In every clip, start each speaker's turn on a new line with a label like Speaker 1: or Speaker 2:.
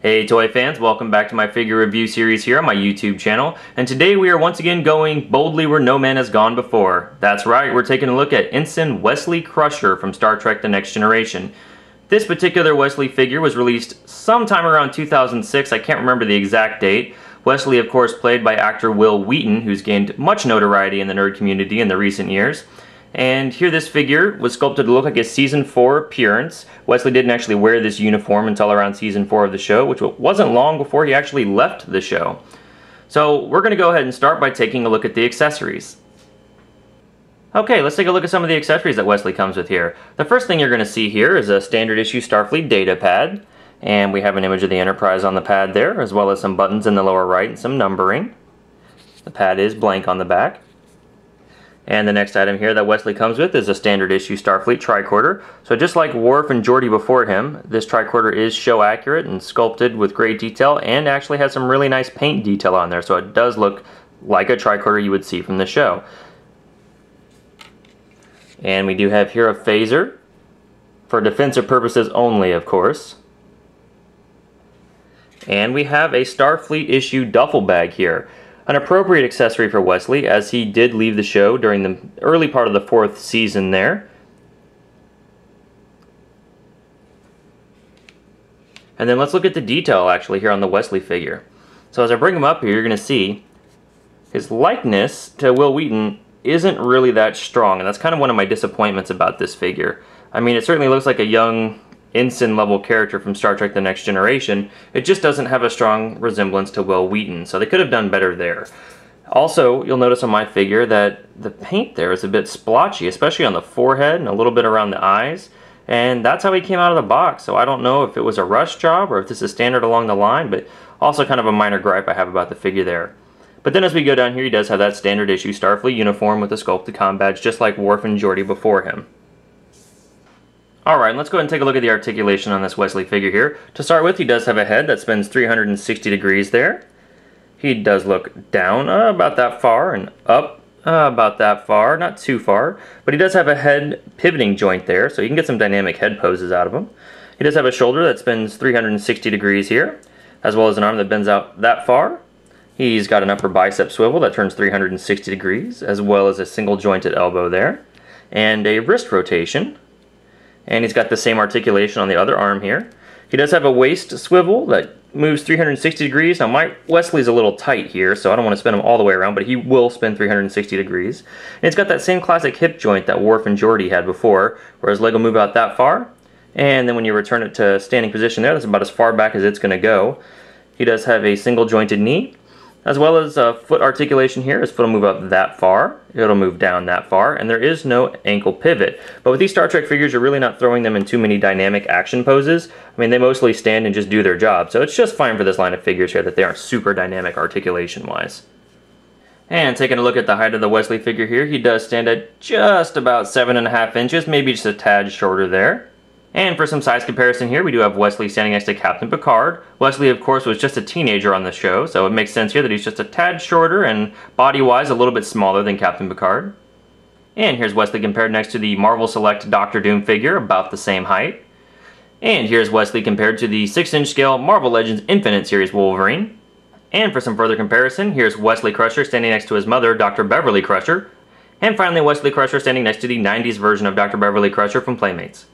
Speaker 1: Hey toy fans, welcome back to my figure review series here on my YouTube channel, and today we are once again going boldly where no man has gone before. That's right, we're taking a look at Ensign Wesley Crusher from Star Trek The Next Generation. This particular Wesley figure was released sometime around 2006, I can't remember the exact date. Wesley, of course, played by actor Wil Wheaton, who's gained much notoriety in the nerd community in the recent years. And here this figure was sculpted to look like a Season 4 appearance. Wesley didn't actually wear this uniform until around Season 4 of the show, which wasn't long before he actually left the show. So we're going to go ahead and start by taking a look at the accessories. Okay, let's take a look at some of the accessories that Wesley comes with here. The first thing you're going to see here is a standard issue Starfleet data pad. And we have an image of the Enterprise on the pad there, as well as some buttons in the lower right and some numbering. The pad is blank on the back. And the next item here that Wesley comes with is a standard issue Starfleet tricorder. So just like Worf and Geordi before him, this tricorder is show accurate and sculpted with great detail and actually has some really nice paint detail on there, so it does look like a tricorder you would see from the show. And we do have here a phaser, for defensive purposes only, of course. And we have a Starfleet issue duffel bag here. An appropriate accessory for Wesley, as he did leave the show during the early part of the 4th season there. And then let's look at the detail actually here on the Wesley figure. So as I bring him up here, you're going to see his likeness to Wil Wheaton isn't really that strong, and that's kind of one of my disappointments about this figure. I mean, it certainly looks like a young ensign level character from Star Trek The Next Generation. It just doesn't have a strong resemblance to Wil Wheaton, so they could have done better there. Also, you'll notice on my figure that the paint there is a bit splotchy, especially on the forehead and a little bit around the eyes, and that's how he came out of the box, so I don't know if it was a rush job or if this is standard along the line, but also kind of a minor gripe I have about the figure there. But then as we go down here, he does have that standard issue Starfleet uniform with the sculpted comm badge, just like Worf and Geordi before him. Alright, let's go ahead and take a look at the articulation on this Wesley figure here. To start with, he does have a head that spins 360 degrees there. He does look down about that far and up about that far, not too far. But he does have a head pivoting joint there, so you can get some dynamic head poses out of him. He does have a shoulder that spins 360 degrees here, as well as an arm that bends out that far. He's got an upper bicep swivel that turns 360 degrees, as well as a single jointed elbow there, and a wrist rotation. And he's got the same articulation on the other arm here. He does have a waist swivel that moves 360 degrees. Now my Wesley's a little tight here, so I don't want to spin him all the way around, but he will spin 360 degrees. And it's got that same classic hip joint that Worf and Geordi had before, where his leg will move out that far. And then when you return it to standing position there, that's about as far back as it's going to go. He does have a single jointed knee, as well as foot articulation here. His foot will move up that far, it'll move down that far, and there is no ankle pivot. But with these Star Trek figures, you're really not throwing them in too many dynamic action poses. I mean, they mostly stand and just do their job, so it's just fine for this line of figures here that they aren't super dynamic articulation-wise. And taking a look at the height of the Wesley figure here, he does stand at just about 7.5 inches, maybe just a tad shorter there. And for some size comparison here, we do have Wesley standing next to Captain Picard. Wesley, of course, was just a teenager on the show, so it makes sense here that he's just a tad shorter and body-wise a little bit smaller than Captain Picard. And here's Wesley compared next to the Marvel Select Doctor Doom figure, about the same height. And here's Wesley compared to the 6-inch scale Marvel Legends Infinite Series Wolverine. And for some further comparison, here's Wesley Crusher standing next to his mother, Dr. Beverly Crusher. And finally, Wesley Crusher standing next to the 90s version of Dr. Beverly Crusher from Playmates.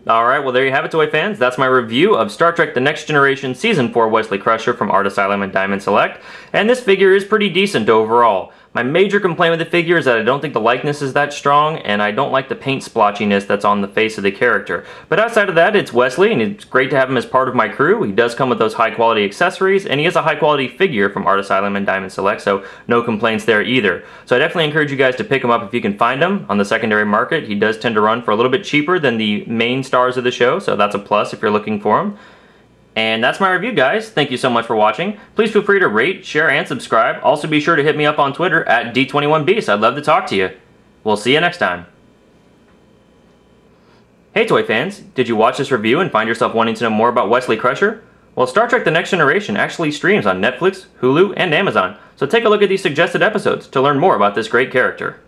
Speaker 1: Alright, well there you have it, toy fans. That's my review of Star Trek The Next Generation Season 4 Wesley Crusher from Art Asylum and Diamond Select. And this figure is pretty decent overall. My major complaint with the figure is that I don't think the likeness is that strong, and I don't like the paint splotchiness that's on the face of the character. But outside of that, it's Wesley, and it's great to have him as part of my crew. He does come with those high-quality accessories, and he is a high-quality figure from Art Asylum and Diamond Select, so no complaints there either. So I definitely encourage you guys to pick him up if you can find him on the secondary market. He does tend to run for a little bit cheaper than the main stars of the show, so that's a plus if you're looking for him. And that's my review, guys. Thank you so much for watching. Please feel free to rate, share, and subscribe. Also be sure to hit me up on Twitter at D21Beast. I'd love to talk to you. We'll see you next time. Hey toy fans, did you watch this review and find yourself wanting to know more about Wesley Crusher? Well, Star Trek The Next Generation actually streams on Netflix, Hulu, and Amazon, so take a look at these suggested episodes to learn more about this great character.